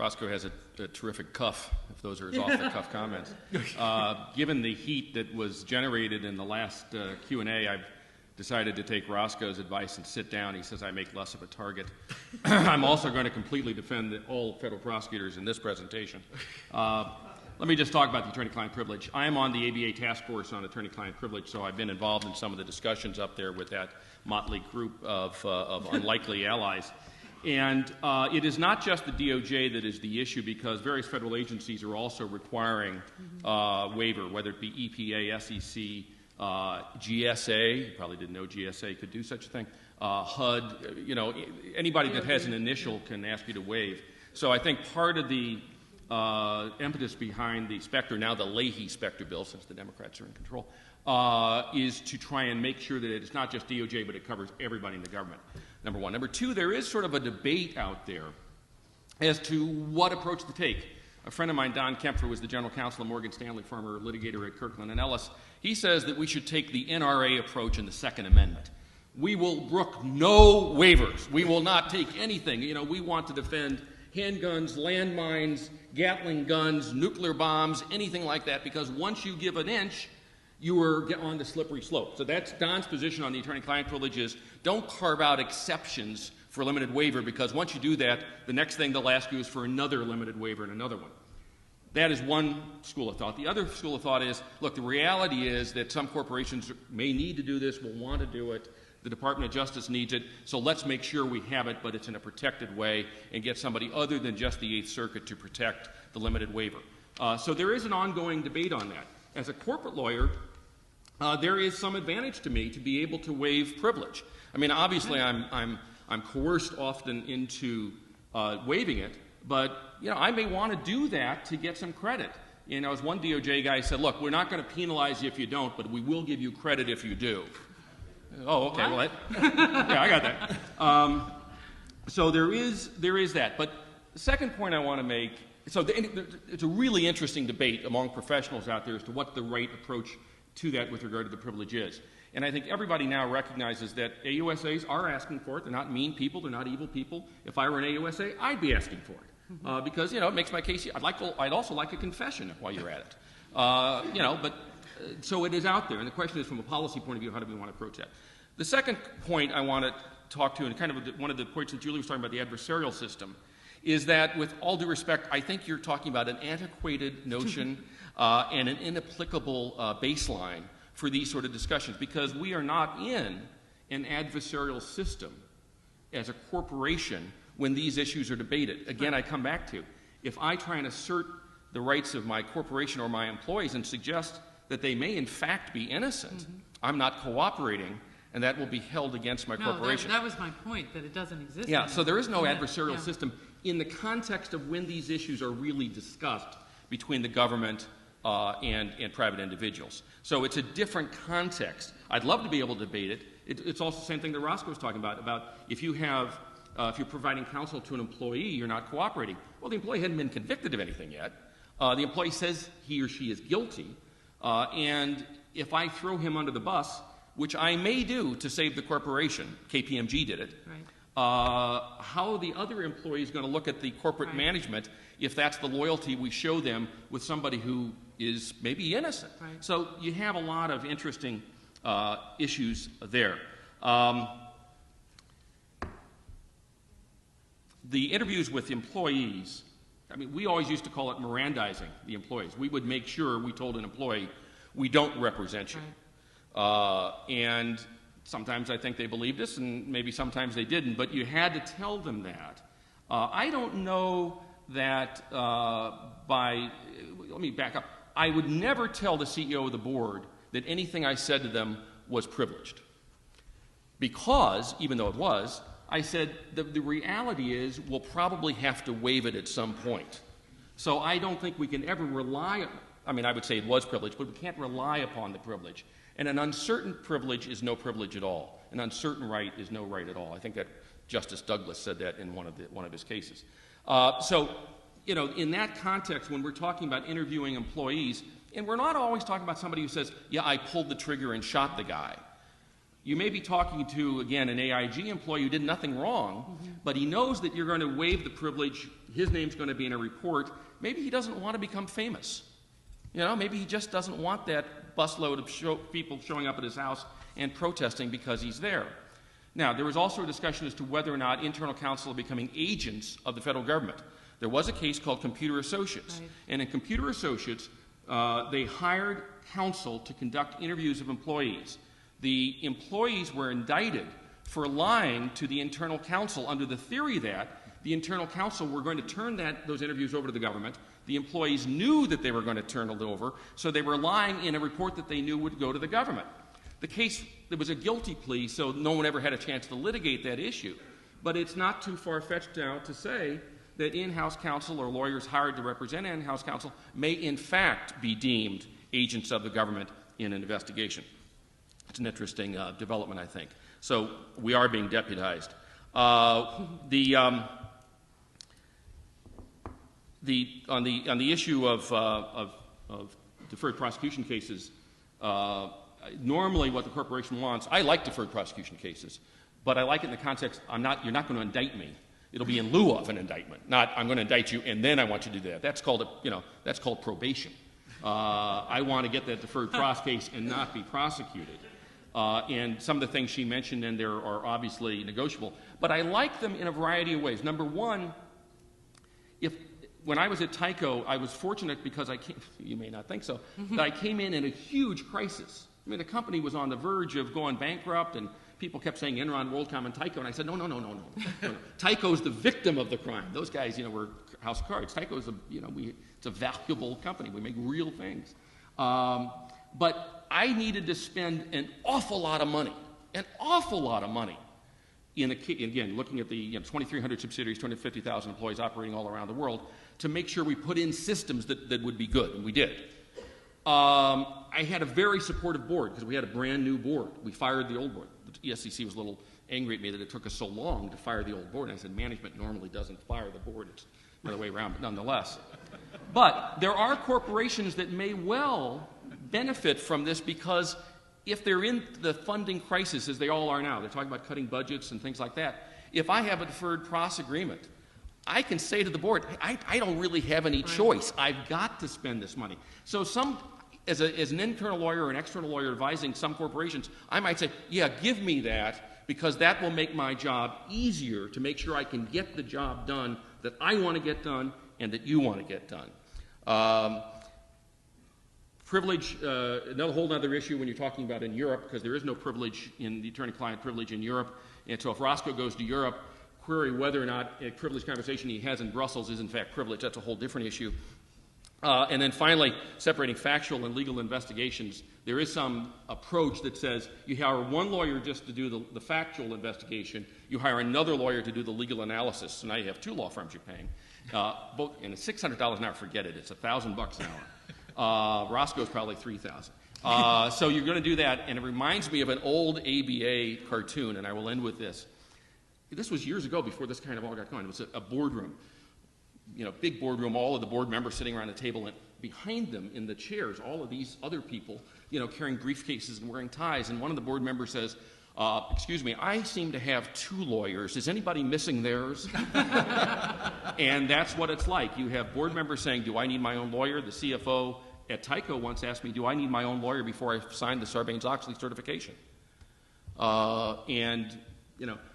Roscoe has a terrific cuff, if those are his off-the-cuff comments. Given the heat that was generated in the last Q&A, I've decided to take Roscoe's advice and sit down. He says I make less of a target. I'm also going to completely defend all federal prosecutors in this presentation. Let me just talk about the attorney-client privilege. I am on the ABA task force on attorney-client privilege, so I've been involved in some of the discussions up there with that motley group of unlikely allies. And it is not just the DOJ that is the issue, because various federal agencies are also requiring waiver, whether it be EPA, SEC, GSA. You probably didn't know GSA could do such a thing. HUD, anybody that has an initial can ask you to waive. So I think part of the impetus behind the Specter, now the Leahy Specter bill, since the Democrats are in control, is to try and make sure that it's not just DOJ, but it covers everybody in the government, number one. Number two, there is sort of a debate out there as to what approach to take. A friend of mine, Don Kempfer, was the general counsel of Morgan Stanley, former litigator at Kirkland & Ellis. He says that we should take the NRA approach in the Second Amendment. We will brook no waivers. We will not take anything. We want to defend handguns, landmines, Gatling guns, nuclear bombs, anything like that, because once you give an inch, you are on the slippery slope. So that's Don's position on the attorney-client privilege is don't carve out exceptions for limited waiver, because once you do that, the next thing they'll ask you is for another limited waiver and another one. That is one school of thought. The other school of thought is, look, the reality is that some corporations may need to do this, will want to do it. The Department of Justice needs it, so let's make sure we have it, but it's in a protected way, and get somebody other than just the Eighth Circuit to protect the limited waiver. So there is an ongoing debate on that. As a corporate lawyer, there is some advantage to me to be able to waive privilege. I mean, obviously, I'm coerced often into waiving it, but I may want to do that to get some credit. As one DOJ guy said, look, we're not going to penalize you if you don't, but we will give you credit if you do. Oh, okay. What? Well, yeah, I got that. So there is that. But the second point I want to make, it's a really interesting debate among professionals out there as to what the right approach to that with regard to the privilege is. And I think everybody now recognizes that AUSAs are asking for it. They're not mean people. They're not evil people. If I were an AUSA, I'd be asking for it because it makes my case. I'd also like a confession while you're at it. But so it is out there. And the question is, from a policy point of view, how do we want to approach that? The second point I want to talk to, and kind of one of the points that Julie was talking about, the adversarial system, is that with all due respect, I think you're talking about an antiquated notion and an inapplicable baseline for these sort of discussions, because we are not in an adversarial system as a corporation when these issues are debated. Again, I come back to, if I try and assert the rights of my corporation or my employees and suggest that they may in fact be innocent, I'm not cooperating, and that will be held against my corporation. That was my point, that it doesn't exist. Yeah, so there is no adversarial system in the context of when these issues are really discussed between the government and private individuals. So it's a different context. I'd love to be able to debate it. It's also the same thing that Roscoe was talking about if you're providing counsel to an employee, you're not cooperating. Well, the employee hadn't been convicted of anything yet. The employee says he or she is guilty, and if I throw him under the bus, which I may do to save the corporation, KPMG did it, how are the other employees going to look at the corporate management if that's the loyalty we show them with somebody who is maybe innocent? So you have a lot of interesting issues there. The interviews with employees, I mean, we always used to call it Mirandizing the employees. We would make sure we told an employee, we don't represent you. And sometimes I think they believed us, and maybe sometimes they didn't, but you had to tell them that. I don't know that let me back up. I would never tell the CEO of the board that anything I said to them was privileged. Because, even though it was, I said the reality is we'll probably have to waive it at some point. So I don't think we can ever rely, I mean, I would say it was privileged, but we can't rely upon the privilege. And an uncertain privilege is no privilege at all. An uncertain right is no right at all. I think that Justice Douglas said that in one of his cases. In that context, when we're talking about interviewing employees, and we're not always talking about somebody who says, yeah, I pulled the trigger and shot the guy. You may be talking to, again, an AIG employee who did nothing wrong, but he knows that you're going to waive the privilege. His name's going to be in a report. Maybe he doesn't want to become famous. You know, maybe he just doesn't want that busload of people showing up at his house and protesting because he's there. Now, there was also a discussion as to whether or not internal counsel are becoming agents of the federal government. There was a case called Computer Associates. Right. And in Computer Associates, they hired counsel to conduct interviews of employees. The employees were indicted for lying to the internal counsel under the theory that the internal counsel were going to turn those interviews over to the government. The employees knew that they were going to turn it over, so they were lying in a report that they knew would go to the government. The case, there was a guilty plea, so no one ever had a chance to litigate that issue. But it's not too far-fetched now to say that in-house counsel or lawyers hired to represent in-house counsel may in fact be deemed agents of the government in an investigation. It's an interesting development, I think. So we are being deputized. On the issue of deferred prosecution cases, normally what the corporation wants, I like deferred prosecution cases, but I like it in the context, you're not going to indict me. It'll be in lieu of an indictment, not I'm going to indict you and then I want you to do that. That's called probation. I want to get that deferred pros case and not be prosecuted. And some of the things she mentioned in there are obviously negotiable, but I like them in a variety of ways. Number one, when I was at Tyco, I was fortunate because you may not think so, that I came in a huge crisis. I mean, the company was on the verge of going bankrupt, and people kept saying Enron, WorldCom, and Tyco, and I said, no. Tyco's the victim of the crime. Those guys, were house cards. Tyco's it's a valuable company. We make real things. But I needed to spend an awful lot of money, again, looking at the 2,300 subsidiaries, 250,000 employees operating all around the world, to make sure we put in systems that would be good, and we did. I had a very supportive board because we had a brand new board. We fired the old board. The SEC was a little angry at me that it took us so long to fire the old board. And I said, management normally doesn't fire the board. It's the other way around, but nonetheless. But there are corporations that may well benefit from this because if they're in the funding crisis, as they all are now, they're talking about cutting budgets and things like that, if I have a deferred pros agreement, I can say to the board, I don't really have any choice. I've got to spend this money. So as an internal lawyer or an external lawyer advising some corporations, I might say, yeah, give me that because that will make my job easier to make sure I can get the job done that I want to get done and that you want to get done. Privilege, another whole other issue when you're talking about in Europe, because there is no privilege in the attorney-client privilege in Europe. And so if Roscoe goes to Europe, query whether or not a privileged conversation he has in Brussels is in fact privileged. That's a whole different issue. And then finally, separating factual and legal investigations. There is some approach that says you hire one lawyer just to do the factual investigation. You hire another lawyer to do the legal analysis. So now you have two law firms you're paying. And it's $600 an hour. Forget it. It's $1,000 an hour. Roscoe's probably $3,000. So you're going to do that, and it reminds me of an old ABA cartoon, and I will end with this. This was years ago before this kind of all got going. It was a boardroom, big boardroom, all of the board members sitting around a table, and behind them in the chairs, all of these other people, carrying briefcases and wearing ties, and one of the board members says, excuse me, I seem to have two lawyers. Is anybody missing theirs? And that's what it's like. You have board members saying, do I need my own lawyer? The CFO at Tyco once asked me, do I need my own lawyer before I sign the Sarbanes-Oxley certification?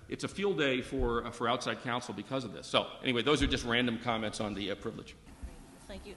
It's a field day for outside counsel because of this. So anyway, those are just random comments on the privilege. Thank you.